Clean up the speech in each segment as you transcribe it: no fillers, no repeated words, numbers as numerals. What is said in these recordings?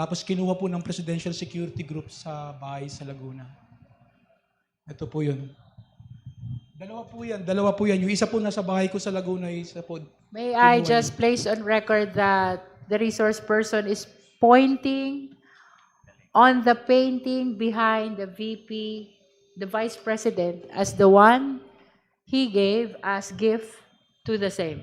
Tapos kinuha po ng Presidential Security Group sa bahay sa Laguna. Ito po yun. Dalawa po yan. Yung isa po nasa bahay ko sa Laguna, isa po May I kinuha just niya. place on record that the resource person is pointing on the painting behind the VP, the Vice President, as the one he gave as gift to the same.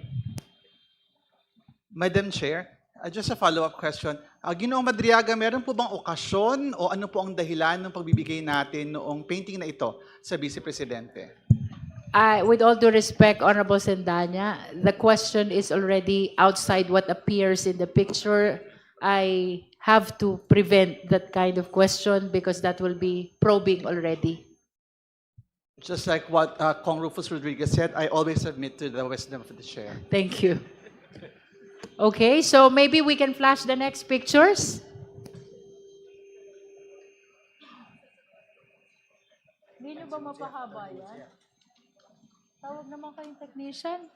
Madam Chair, just a follow-up question. Ginoong Madriaga, meron po bang okasyon o ano po ang dahilan ng pagbibigay natin noong painting na ito sa Vice Presidente? With all due respect, Honorable Sendanya, the question is already outside what appears in the picture. I have to prevent that kind of question because that will be probing already. Just like what Kong Rufus Rodriguez said, I always submit to the wisdom of the Chair. Thank you. Okay, so maybe we can flash the next pictures. Hindi nyo ba mapahaba yan? Tawag naman kayong technician.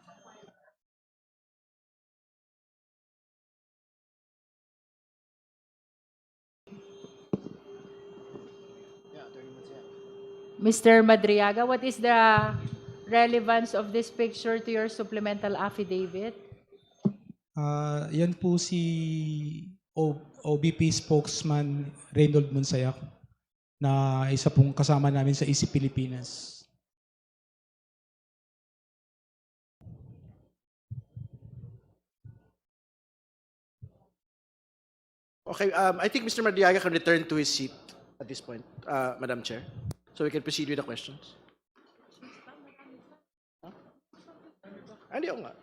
Mr. Madriaga, what is the relevance of this picture to your supplemental affidavit? Yan po si OBP spokesman Reynold Monsayak na isa pong kasama namin sa EC Pilipinas. Okay, I think Mr. Madriaga can return to his seat at this point, Madam Chair. So we can proceed with the questions. Hindi ako nga.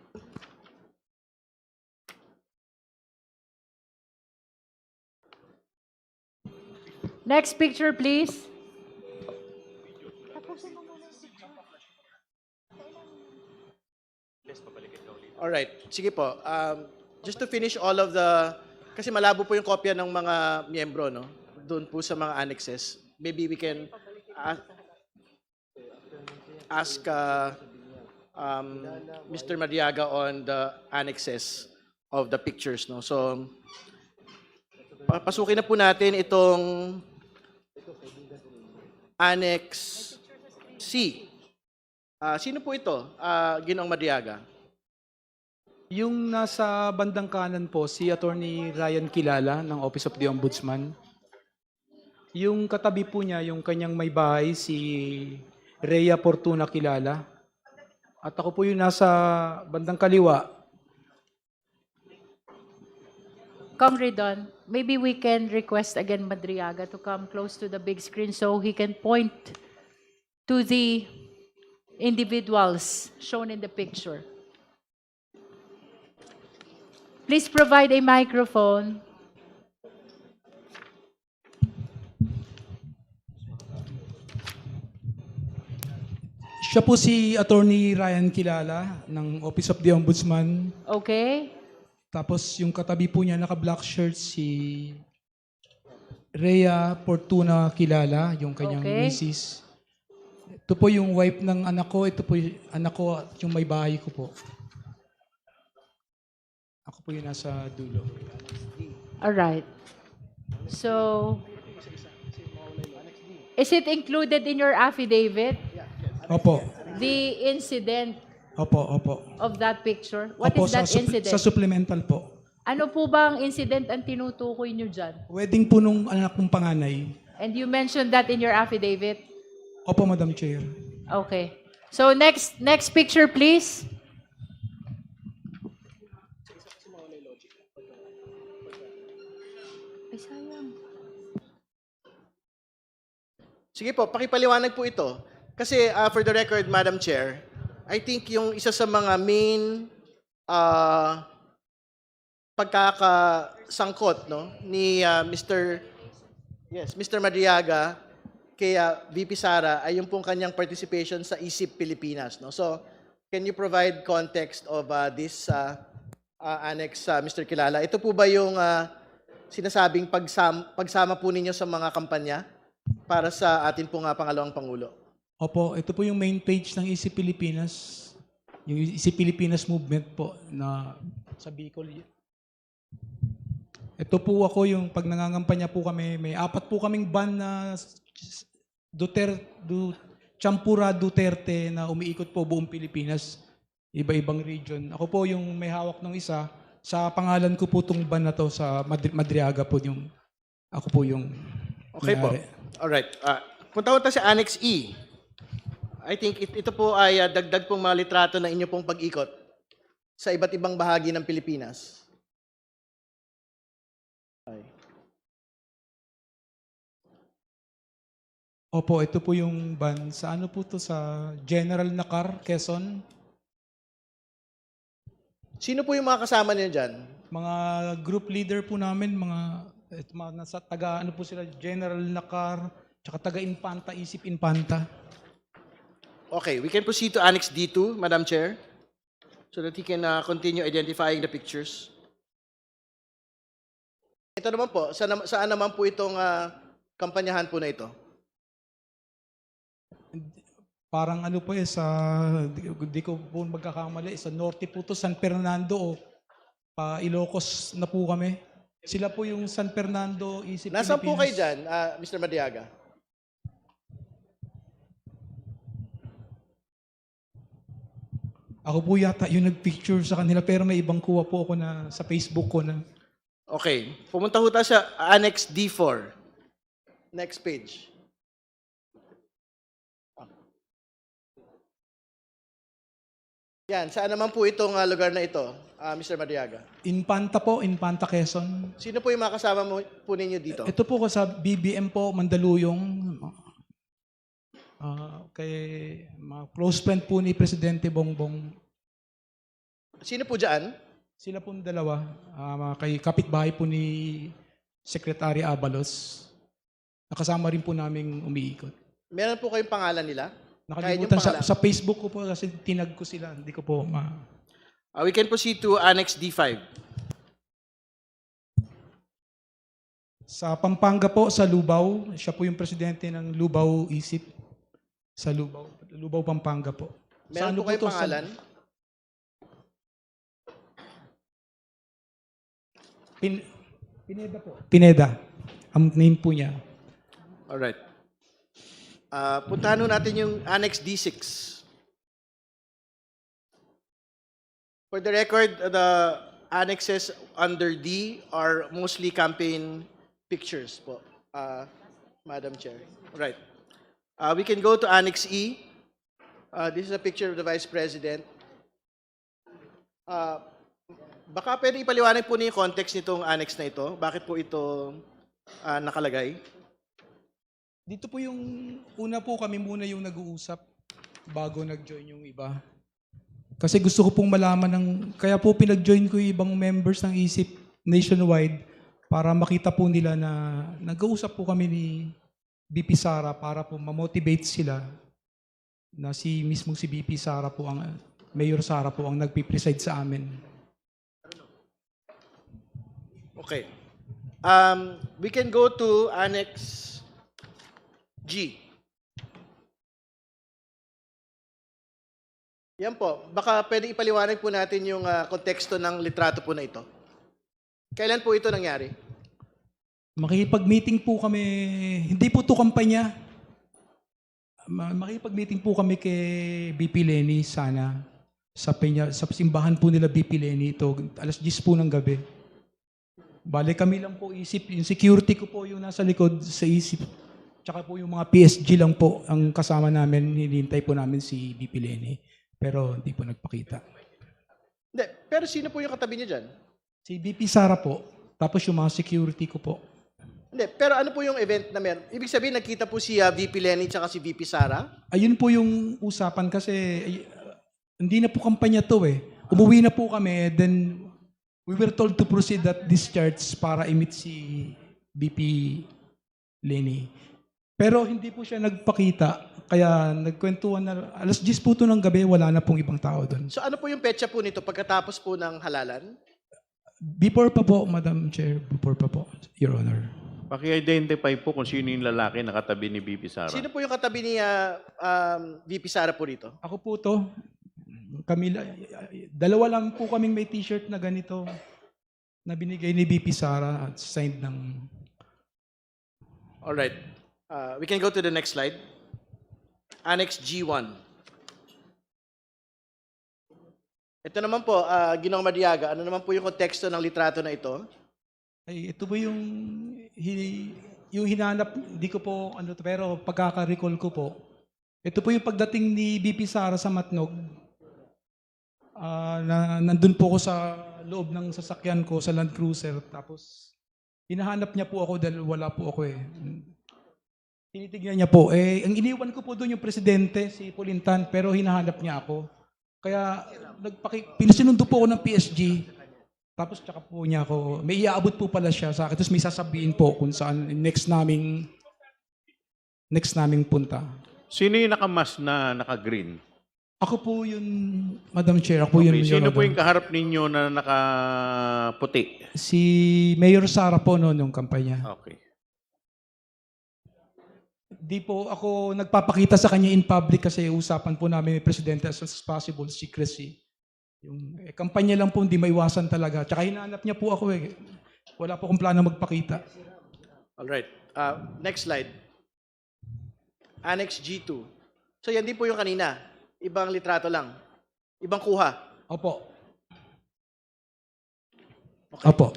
Next picture, please. All right, sige po. Just to finish all of the, kasi malabo po yung kopya ng mga miyembro, no? Doon po sa mga annexes. Maybe we can ask Mr. Madriaga on the annexes of the pictures, no? So, pasukin na po natin itong Annex C. Sino po ito, Ginoong Madriaga? Yung nasa bandang kanan po, si Attorney Ryan Kilala ng Office of the Ombudsman. Yung katabi po niya, yung kanyang may bahay, si Rhea Fortuna Kilala. At ako po yung nasa bandang kaliwa. Congredon, maybe we can request again Madriaga to come close to the big screen so he can point to the individuals shown in the picture. Please provide a microphone. Siya po si Attorney Ryan Kilala ng Office of the Ombudsman. Okay? Tapos yung katabi po niya, naka-black shirt, si Rhea Fortuna Kilala, yung kanyang Okay. misis. Ito po yung wife ng anak ko, ito po yung anak ko at yung may bahay ko po. Ako po yung nasa dulo. All right. So, is it included in your affidavit, Opo. the incident Opo. of that picture? What Opo, is that incident? sa supplemental po. Ano po bang incident ang tinutukoy nyo dyan? Wedding po nung anak kong panganay. And you mentioned that in your affidavit? Opo, Madam Chair. Okay. So next picture, please. Ay, sayang. Sige po, pakipaliwanag po ito. Kasi for the record, Madam Chair, I think yung isa sa mga main pagkakasangkot, no, ni Mr. Madriaga kay VP Sara ay yung pong kanyang participation sa ISIP Pilipinas, no. So, can you provide context of this annex, Mr. Kilala? Ito po ba yung sinasabing pagsama po ninyo sa mga kampanya para sa atin pong pangalawang Pangulo? Opo, ito po yung main page ng EC Pilipinas. Yung EC Pilipinas movement po na sa Bicol. Ito po ako yung pag nangangampanya po kami, may 4 po kaming ban na Champura Duterte na umiikot po buong Pilipinas, iba-ibang region. Ako po yung may hawak ng isa. Sa pangalan ko po itong ban na to sa Madriaga po yung, ako po yung Okay po. may-ari. Alright. Punta ko sa Annex E. I think ito po ay dagdag pong mga litrato na inyo pong pag-ikot sa iba't ibang bahagi ng Pilipinas. Okay. Opo, ito po yung ban. Sa ano po to? Sa General Nakar, Quezon. Sino po yung mga kasama niyo dyan? Mga group leader po namin, mga nasa taga, ano po sila, General Nakar, tsaka taga Infanta, Isip Infanta. Okay, we can proceed to Annex D2, Madam Chair, so that he can continue identifying the pictures. Ito naman po, saan naman po itong kampanyahan po na ito? Parang ano po di ko po magkakamali, sa norte po to, San Fernando o pa Ilocos na po kami. Sila po yung San Fernando, Isip Nasaan po kayo Pilipinas. dyan, Mr. Madiaga? Ako po yata yung nag-picture sa kanila pero may ibang kuha po ako na sa Facebook ko na. Okay, pumunta ho tayo sa Annex D4. Next page. Yan, saan naman po itong lugar na ito, Mr. Madiaga? Infanta po, Infanta Quezon. Sino po yung mga kasama po ninyo dito? Ito po ko sa BBM po, Mandaluyong. Kay mga close friend po ni Presidente Bongbong. Sino po dyan? Sila po dalawa, kay kapitbahay po ni Secretary Abalos. Nakasama rin po naming umiikot. Meron po kayong pangalan nila? Nakalimutan Kahit yung sa Facebook ko po kasi tinag ko sila. Hindi ko po We can proceed to Annex D5. Sa Pampanga po, sa Lubao. Siya po yung presidente ng Lubao Isip. Sa Lubao. Lubao, Pampanga po. Sa Meron ano po kayong to? pangalan? Pineda po. Pineda. Ang name po niya. Alright. Puntahan natin yung Annex D6. For the record, the annexes under D are mostly campaign pictures po, Madam Chair. Right. We can go to Annex E. This is a picture of the Vice President. Baka pwede ipaliwanag po niyo yung context nitong annex na ito. Bakit po ito nakalagay? Dito po yung una po kami muna yung nag-uusap bago nag-join yung iba. Kasi gusto ko pong malaman kaya po pinag-join ko yung ibang members ng ISIP nationwide para makita po nila na nag-uusap po kami ni BP Sara para po ma-motivate sila na mismong si BP Sara po Mayor Sara po ang nagpipreside sa amin. Okay. We can go to Annex G. Yan po. Baka pwede ipaliwanag po natin yung konteksto ng litrato po na ito. Kailan po ito nangyari? Makikipag-meeting po kami, hindi po to kampanya. Makikipag-meeting po kami kay BP Lenny sana sa simbahan po nila BP Lenny ito, 10:00 po ng gabi. Bale kami lang po isip, yung security ko po yung nasa likod sa isip. Tsaka po yung mga PSG lang po ang kasama namin, hinihintay po namin si BP Lenny. Pero hindi po nagpakita. Hindi. Pero sino po yung katabi niyo dyan? Si BP Sara po, tapos yung mga security ko po. Hindi. Pero ano po yung event na meron? Ibig sabihin, nakita po si VP Lenny at si VP Sara? Ayun po yung usapan kasi hindi na po kampanya to eh. Umuwi na po kami, then we were told to proceed at discharge para i-meet si BP Lenny. Pero hindi po siya nagpakita, kaya nagkwentuhan na 10:00 po to ng gabi, wala na pong ibang tao doon. So ano po yung petsa po nito pagkatapos po ng halalan? Before pa po, Madam Chair, before pa po, Your Honor. Paki-identify po kung sino yung lalaki na katabi ni BP Sara. Sino po yung katabi ni VP Sara po dito? Ako po to, dalawa lang po kaming may t-shirt na ganito, na binigay ni VP Sara at signed ng... All right. We can go to the next slide. Annex G1. Ito naman po, Ginoong Madriaga, ano naman po yung konteksto ng litrato na ito? Ay, ito po yung hinanap, hindi ko po ano to, pero pagkaka-recall ko po. Ito po yung pagdating ni VP Sara sa Matnog. Na nandun po ako sa loob ng sasakyan ko sa Land Cruiser. Tapos hinahanap niya po ako dahil wala po ako eh. Tinitignan niya po. Ang iniwan ko po doon yung presidente, si Pulintan, pero hinahanap niya ako. Kaya pinasinundo po ako ng PSG. Tapos tsaka po niya ako, may iaabot po pala siya sa akin. Tapos may sasabihin po kung saan next naming punta. Sino yung nakamas na naka-green? Ako po yun, Madam Chair. Ako po yun. Okay, sino Your po Honor. yung kaharap ninyo na nakaputi? Si Mayor Sara po noon yung kampanya. Okay. Di po ako nagpapakita sa kanya in public kasi usapan po namin may presidente as much as possible, secrecy. Yung kampanya lang po hindi maiwasan talaga. Tsaka hinahanap niya po ako eh. Wala po akong plano magpakita. All right. Next slide. Annex G2. So yan din po yung kanina. Ibang litrato lang. Ibang kuha. Opo. Okay. Opo.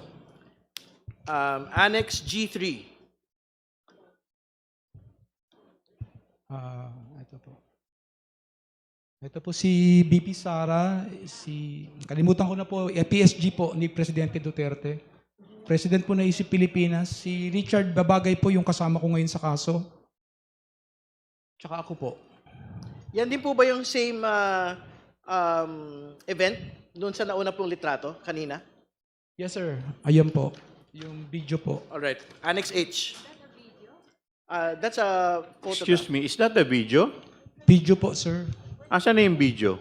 Annex G3. Ito po. Ito po si BP Sara, kalimutan ko na po, PSG po ni Presidente Duterte. President po na isip Pilipinas. Si Richard Babagay po yung kasama ko ngayon sa kaso. Tsaka ako po. Yan din po ba yung same event doon sa nauna pong litrato kanina? Yes sir, ayan po. Yung video po. All right. Annex H. That's a photo. Excuse me, is that the video? Video po sir. Asan na yung video?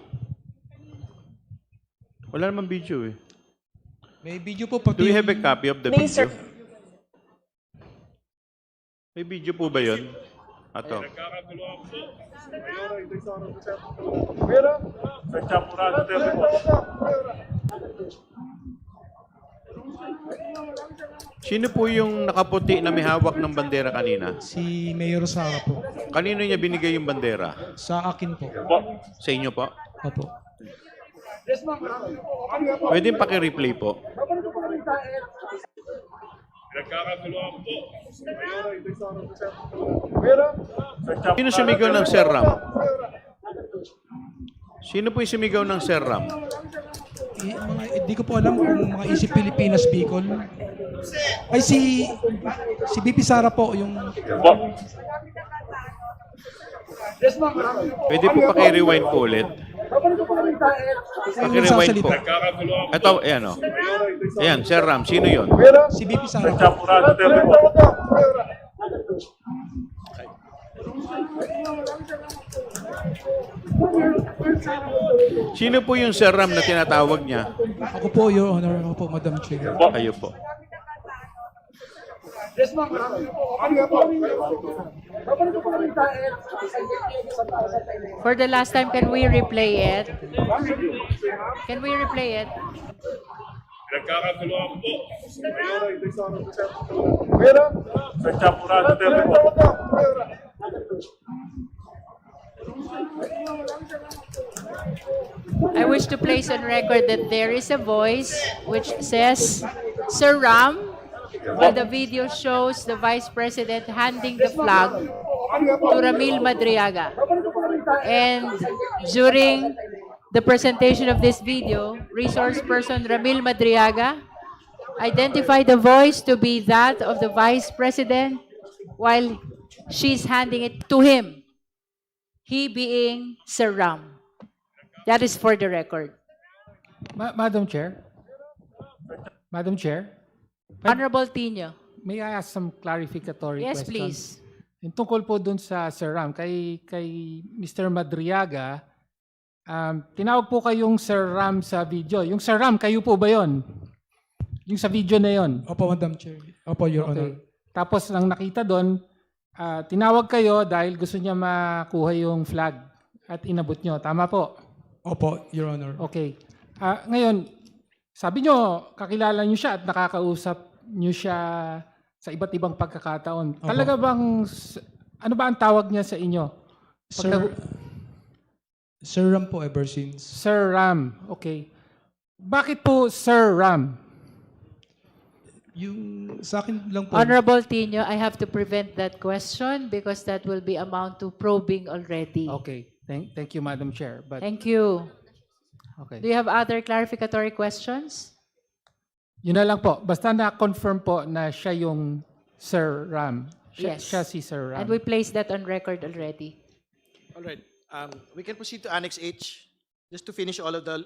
Wala naman video eh. May video po pati Do we have a yung- copy of the video? May video po ba yun? Ato. Sino po yung nakaputi na may hawak ng bandera kanina? Si Mayor Sara po. Kanino niya binigay yung bandera? Sa akin po. Sa inyo po? Opo. Pwede paki-replay po. Sino sumigaw ng Sir Ram? Sino po yung sumigaw ng Sir Ram? Hindi ko po alam kung mga isip Pilipinas Bicol. Ay si BP Sara po yung Pwede po paki-rewind po ulit. yung Paki-rewind po. nagsasalita. Ito, ayan o. Ayan, Sir Ram, sino yon? Si BP Sara po. Sino po yung Sir Ram na tinatawag niya? Ako po, Your Honor. Ako po, Madam Chair. Kayo po. For the last time, can we replay it? Can we replay it? I wish to place on record that there is a voice which says, Sir Ram, while the video shows the Vice President handing the flag to Ramil Madriaga. And during the presentation of this video, resource person Ramil Madriaga identified the voice to be that of the Vice President while she's handing it to him, he being Sir Ram. That is for the record. Madam Chair? Madam Chair? Honorable Tino. May I ask some clarificatory Yes, questions? please. Yung tungkol po dun sa Sir Ram, kay Mr. Madriaga, tinawag po kayong Sir Ram sa video. Yung Sir Ram, kayo po ba yon? Yung sa video na yon? Opo, Madam Chair. Opo, Your Honor. Tapos lang nakita doon, tinawag kayo dahil gusto niya makuha yung flag at inabot nyo. Tama po? Opo, Your Honor. Okay. Ngayon, Sabi nyo, kakilala nyo siya at nakakausap nyo siya sa iba't ibang pagkakataon. Opo. Talaga bang, ano ba ang tawag niya sa inyo? Sir Ram po ever since. Sir Ram. Okay. Bakit po Sir Ram? Yung sa akin lang po. Honorable Tino, I have to prevent that question because that will be amount to probing already. Okay. Thank you, Madam Chair. But, Thank you. Do okay. you have other clarificatory questions? Yun na lang po. Basta na-confirm po na siya yung Sir Ram. Yes. Siya si Sir Ram. And we placed that on record already. All right. We can proceed to Annex H. Just to finish all of the